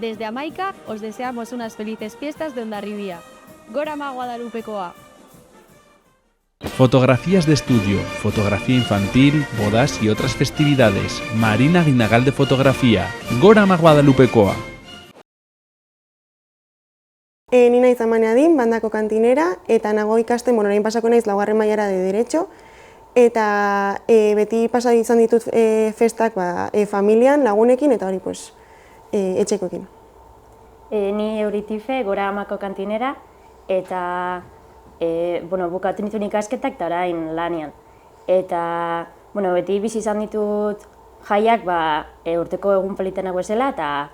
Desde Amaica os deseamos unas felices fiestas de Hondarribía. Gora ma Guadalupekoa. Fotografías de estudio, fotografía infantil, bodas y otras festividades. Marina Guinagal de Fotografía. Gora ma Guadalupekoa. Ni naiz Amaneadin, bandako kantinera, eta nago ikasten, orain pasako naiz laugarren mailara de Derecho, eta beti pasa izan ditut festak familian, lagunekin, eta hori etxekoekin. Ni Euritife, Gora Amako kantinera, eta bukatu nituen ikasketak eta orain lanian. Eta beti bizi izan ditut jaiak urteko egun politenak bezala, eta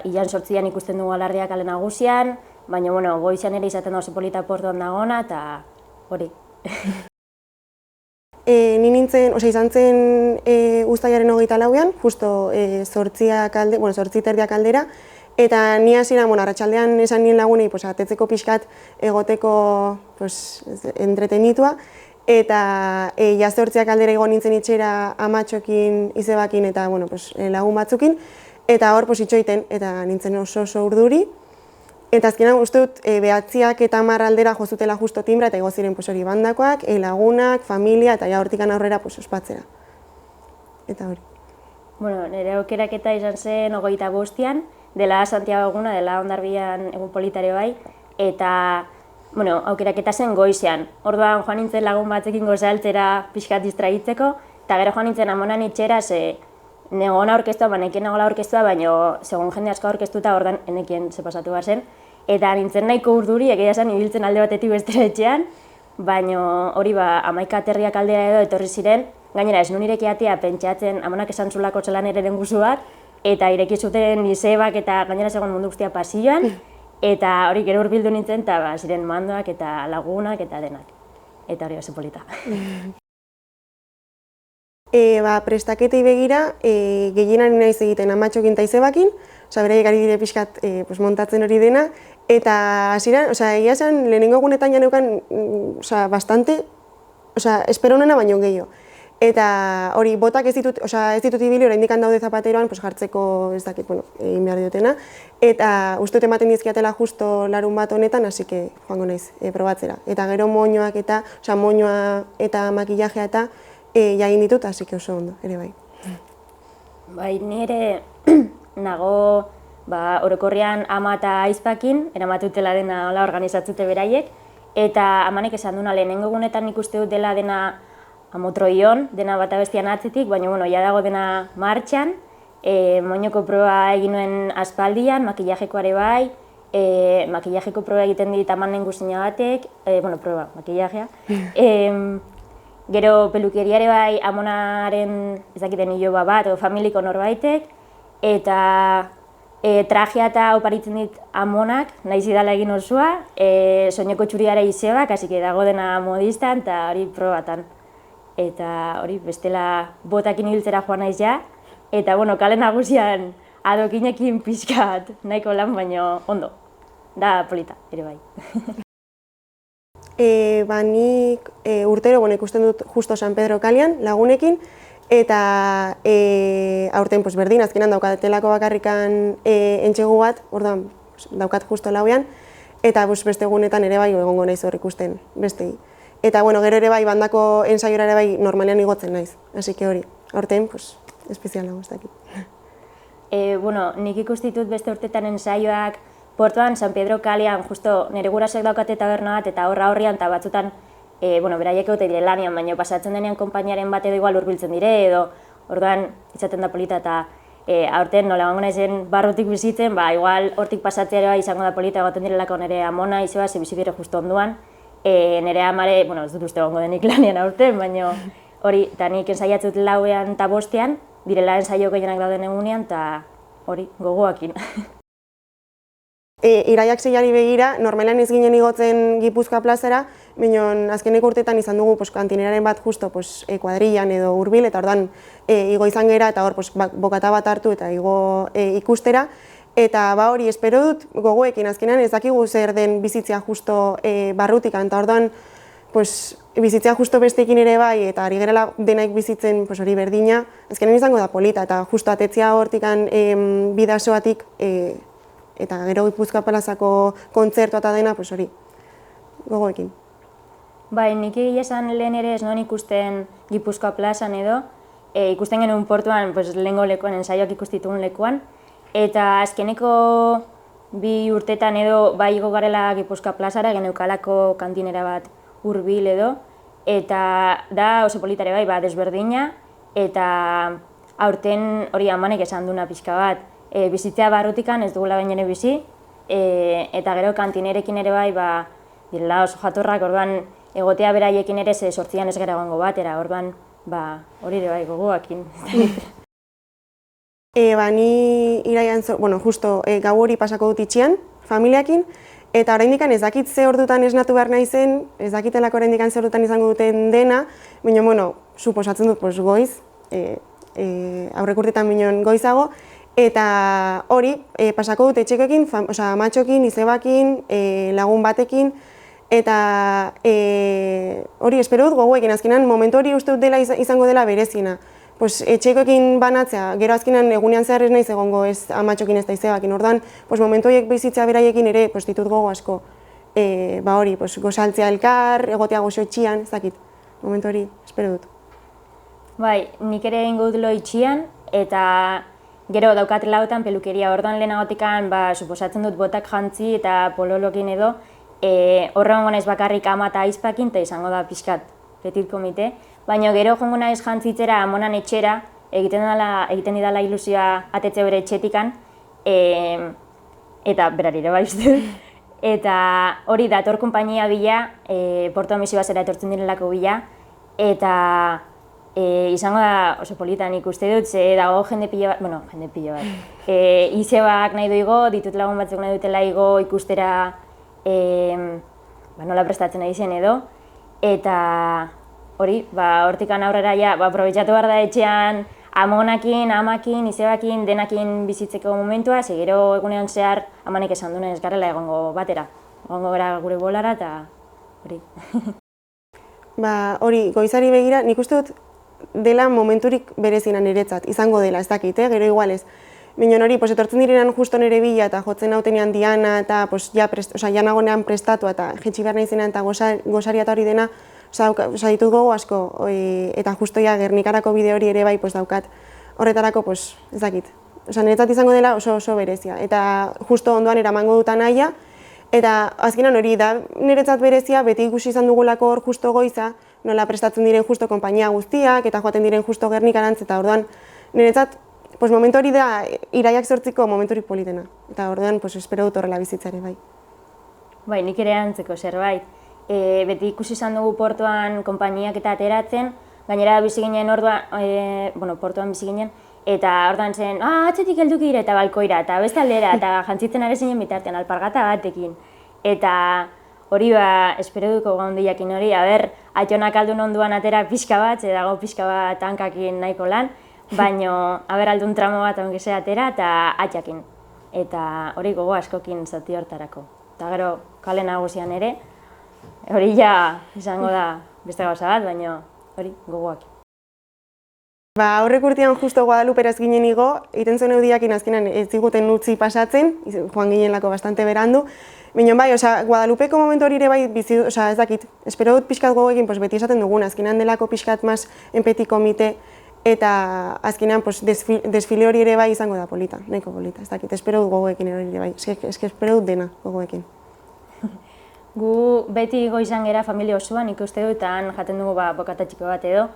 ilan 8an ikusten dugu alarriak kale nagusian, baina goizean ere izaten da oso polita portuan dagona, eta hori. Ni nintzen, izan zen uztailaren 24an, justo 8:30 aldera, eta ni hasieran, arratsaldean esan nien lagunei atetzeko pixkat egoteko entretenitua, eta ja 8 aldera igo nintzen itxera amatxokin, izebakin eta lagun batzukin, eta hor itxoiten, eta nintzen oso urduri. Eta azkenan uste dut 9 eta 10 aldera jozutela justo timbra, eta igo ziren hori bandakoak, lagunak, familia, eta ja hortikan aurrera ospatzera. Eta hori. Nire aukeraketa izan zen 25an, dela Santiago eguna, dela Hondarribian egun politare bai, eta aukeraketa zen goizean. Orduan joan nintzen lagun batzekin gozaltzera pixkat distraitzeko, eta gero joan nintzen amonan itxera, negona orkestua, nekien nagoela orkestua, baina segun jende asko orkestuta ordan enekien ze pasatu behar zen. Eta nintzen nahiko urduri, egia zen ibiltzen alde batetik bestera etxean, baina hori 11 aterriak aldera edo etorri ziren, gainera ez nun ireki atea pentsatzen amonak esan zulako txelan ere den guzu bat, eta ireki zuten izebak eta gainera segon mundu guztia pasioan, eta hori gero hurbildu nintzen, eta ziren mandoak eta lagunak eta denak. Eta hori oso polita. Prestaketei begira, gehienari naiz egiten amatxokin eta izebakin, beraiek ari dire pixkat montatzen hori dena, eta hasieran, egia zen, lehenengo egunetan janeukan bastante, espero nena baino gehiago. Eta hori, botak ez ditut ibili, oraindik daude zapateroan jartzeko ez dakit, egin behar diotena, eta uste dut ematen dizkiatela justo larun bat honetan, hasi que joango naiz probatzera. Eta gero moñoak eta, moñoa eta makillajea eta jagin ditut, hasi que oso ondo, ere bai. Bai, ni ere nago orokorrean ama eta aizpakin, eramatutela dena hola organizatzute beraiek, eta amanek esan duna lehenengo egunetan ikuste dut dela dena amotroion, dena bata bestian atzetik, baina ja dago dena martxan, moñoko proba egin nuen aspaldian, makillajekoare bai, makillajeko proba egiten dit amanen guztina batek, proba, makillajea. Gero pelukeriare bai amonaren ezakiten hilo bat, familiko norbaitek, eta trajea eta oparitzen dit amonak, nahiz idala egin osoa, soineko txuriare izebak, hasi que dago dena modistan, eta hori probatan. Eta hori bestela botakin ibiltzera joan naiz ja, eta kale nagusian adokinekin pixkat nahiko lan, baina ondo, da polita, ere bai. Nik urtero ikusten dut justo San Pedro kalean lagunekin, eta aurten berdin, azkenan daukatelako bakarrikan entxegu bat, orduan daukat justo lauean, eta beste egunetan ere bai egongo naiz hor ikusten bestei. Eta gero ere bai bandako ensaiora ere bai normalean igotzen naiz, hasi que hori, aurten espezial dago ez dakit. Nik ikustitut beste urtetan ensaioak Portuan, San Pedro kalean, justo nire gurasoek daukate taberna bat, eta horrian, eta batzutan, beraiek egote dire lanian, baina pasatzen denean konpainiaren bat edo igual hurbiltzen dire, edo orduan izaten da polita, eta aurten nola gango naizen barrutik bizitzen, igual hortik pasatzea izango da polita, egoten direlako nire amona izeba, ze bizi dire justo onduan, nire amare, ez dut uste gongo denik lanian aurten, baina hori, eta nik ensaiatzut lauean eta bostean, direla ensaio gehienak dauden egunean, eta hori, gogoakin. Iraiak 6ari begira, normalean ez ginen igotzen Gipuzkoa plazera, baina azkeneko urteetan izan dugu kantineraren bat justo kuadrillan edo hurbil, eta orduan igo izan gera, eta hor bokata bat hartu eta igo ikustera. Eta hori, espero dut gogoekin azkenean ez dakigu zer den bizitzea justo barrutikan, eta orduan bizitzea justo besteekin ere bai, eta ari gerela denaik bizitzen hori berdina, azkenen izango da polita, eta justo atetzea hortikan bidasoatik, eta gero Gipuzkoa plazako kontzertua eta dena, hori, gogoekin. Bai, nik egia esan lehen ere ez non ikusten Gipuzkoa plazan edo, ikusten genuen portuan lehengo lekuan, ensaioak ikustitugun lekuan, eta azkeneko 2 urtetan edo bai igo garela Gipuzkoa plazara, geneukalako kantinera bat hurbil edo, eta da oso politare bai, desberdina, eta aurten hori amanek esan duna pixka bat, bizitzea barrutikan ez dugula bain ere bizi, eta gero kantinerekin ere bai, direla oso jatorrak, orduan egotea beraiekin ere ze 8an ez gara egongo batera, orduan hori ere bai gogoakin. Ni iraian, justo gau hori pasako dut itxian, familiakin, eta oraindik ez dakit ze ordutan esnatu behar naizen, ez dakitelako oraindik ze ordutan izango duten dena, baina, suposatzen dut goiz, aurrek urtetan bineon goizago, eta hori pasako dut etxekoekin, amatxokin, izebakin, lagun batekin, eta hori espero dut gogoekin, azkenan momentu hori uste dut dela izango dela berezina. Etxekoekin banatzea, gero azkenan egunean zehar ez naiz egongo ez amatxokin ez da izebakin, orduan momentu horiek bizitzea beraiekin ere ditut gogo asko. Hori, gozaltzea elkar, egotea gozo etxian, ez dakit, momentu hori espero dut. Bai, nik ere egingo dut lo itxian, eta gero daukat lautan pelukeria, orduan lehenagotikan suposatzen dut botak jantzi eta pololokin edo, horrengo naiz bakarrik ama eta aizpakin, eta izango da pixkat petit komite, baina gero jongo naiz jantzitzera amonan etxera, egiten didala ilusioa atetze bere etxetikan, eta berarire bai uste. Eta hori dator konpainia bila, Portuan bizi bazera etortzen direlako bila, eta izango da oso politan ikuste dut, ze dago jende pilo bat, izebak nahi doigo, ditut lagun batzuk nahi dutela igo ikustera nola prestatzen nahi zen edo, eta hori, hortikan aurrera aprobetxatu behar da etxean amonakin, amakin, izebakin, denakin bizitzeko momentua, ze gero egunean zehar amanek esan duen ez garela egongo batera, egongo gara gure bolara eta hori. Hori, goizari begira, nik uste dut dela momenturik berezina niretzat, izango dela, ez dakit, gero igualez. Minon hori, etortzen direnan justo nire bila eta jotzen hautenean Diana eta ja nagoenean prestatua eta jetxi behar nahi zenean eta gozaria eta hori dena, ditut gogo asko, eta justo ja Gernikarako bide hori ere bai daukat horretarako, ez dakit. Niretzat izango dela oso berezia, eta justo ondoan eramango dut anaia, eta azkenan hori da niretzat berezia, beti ikusi izan dugulako hor justo goiza, nola prestatzen diren justo konpainia guztiak, eta joaten diren justo Gernikarantz, eta orduan niretzat momentu hori da iraiak 8ko momentu hori politena, eta orduan espero dut horrela bizitzare bai. Bai, nik ere antzeko zerbait. Beti ikusi izan dugu portuan konpainiak eta ateratzen, gainera bizi ginen orduan, portuan bizi ginen, eta orduan zen, atzetik helduki ira eta balkoira, eta beste aldera, eta jantzitzen ari zinen bitartean, alpargata batekin. Eta hori espero duko gaundiakin hori, atxonak aldun onduan atera pixka bat, ze dago pixka bat hankakin nahiko lan, baina aldun tramo bat ongese atera eta atxakin. Eta hori gogo askokin zati hortarako. Eta gero kale nagusian ere, hori izango da beste gauza bat, baina hori gogoak. Aurrek urtean justo Guadaluperaz ginen igo, egiten zuen eudiakin azkenan ez diguten utzi pasatzen, joan ginenlako bastante berandu. Baina bai, Guadalupeko momentu hori ere bai bizi, ez dakit, espero dut pixkat gogoekin beti esaten dugun, azkenan delako pixkat mas enpeti komite, eta azkenean desfile hori ere bai izango da polita, nahiko polita, ez dakit, espero dut gogoekin hori ere bai, espero dut dena gogoekin. Gu beti goizan gera familia osoan ikuste dut, eta han jaten dugu bokata txiko bat edo,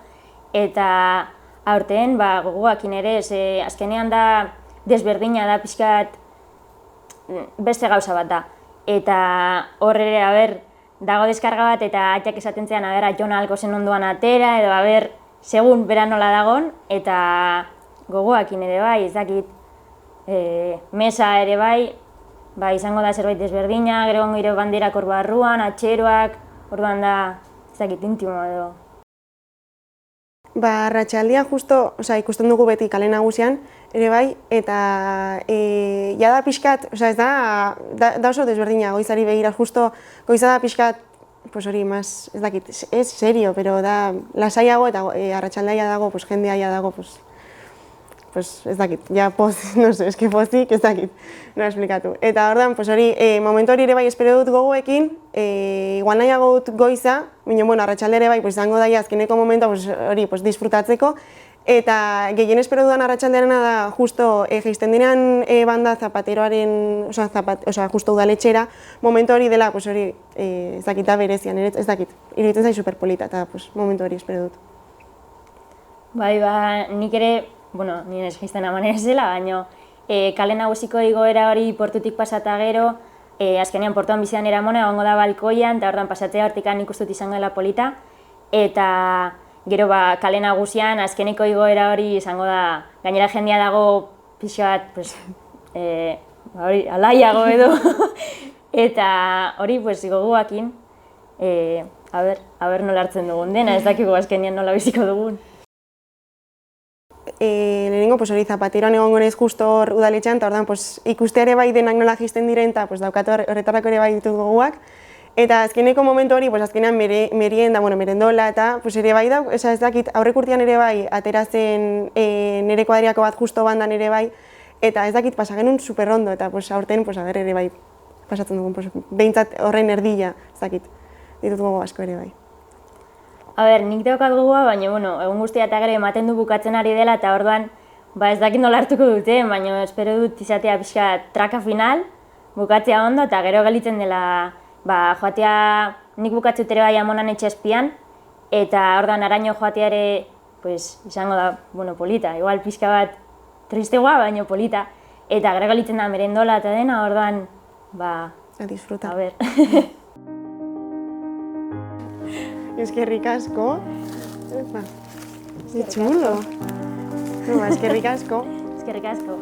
eta aurten gogoakin ere, azkenean da desberdina da pixkat beste gauza bat da. Eta hor ere, dago deskarga bat eta atxak esaten zean, atxona alko zen ondoan atera, edo segun bera nola dagon, eta gogoakin ere bai, ez dakit, mesa ere bai, izango da zerbait desberdina, gero gongo ire banderak hor barruan, atxeroak, orduan da, ez dakit, intimo edo. Arratsaldean justo, ikusten dugu beti kale nagusian, ere bai, eta jada pixkat, ez da oso desberdina goizari begira, justo goiza da pixkat pues hori, ez dakit, ez serio, pero da lasaiago eta arratsaldaia dago, pues jendeaia dago, pues ez dakit, ja no sé, eske pozik, ez dakit, nola esplikatu. Eta ordan, pues hori, momentu hori ere bai espero dut gogoekin, igual nahiago dut goiza, baina, bueno, arratsalde ere bai, pues izango daia azkeneko momentua, pues hori, pues disfrutatzeko, eta gehien espero dudan arratsaldearena da justo jaisten dinean banda zapateroaren, justo udaletxera, momentu hori dela, pues hori, ez dakit da berezian, ez dakit, iruditzen zait superpolita, eta pues momentu hori espero dut. Bai, nik ere, bueno, nire jaisten amanea zela, baina kale nagusiko igoera hori portutik pasata gero, azkenean portuan bizian eramona, egongo da balkoian, eta ordan pasatzea hortikan ikustut izango dela polita, eta gero kale nagusian azkeneko igoera hori izango da, gainera jendea dago pixo bat, alaiago edo, eta hori gogoakin, aber nola hartzen dugun dena, ez dakigu azkenean nola biziko dugun. Lehenengo hori zapateroan egongo naiz justo hor udaletxean, eta ordan ikustea ere bai denak nola jaisten diren, eta daukatu horretarako ere bai ditut gogoak. Eta azkeneko momentu hori, azkenean merendola eta ere bai da, ez dakit, aurrek urtean ere bai, atera zen nire kuadriako bat justo bandan ere bai, eta ez dakit pasa genuen superrondo, eta aurten ere bai pasatzen dugun, behintzat horren erdila, ez dakit, ditut gogo asko ere bai. Nik daukat gogoa, baina, egun guztia eta gero ematen du bukatzen ari dela, eta orduan, ez dakit nola hartuko dute, baina espero dut izatea pixka traka final, bukatzea ondo, eta gero gelitzen dela, joatea nik bukatzut ere bai amonan etxe espian, eta orduan araño joatea ere, izango da, polita, igual pixka bat tristegoa, baina polita, eta gero gelitzen da merendola eta dena, orduan, a disfrutar. A ber. Eskerrik asko. Ze chulo. Eskerrik asko. Eskerrik asko.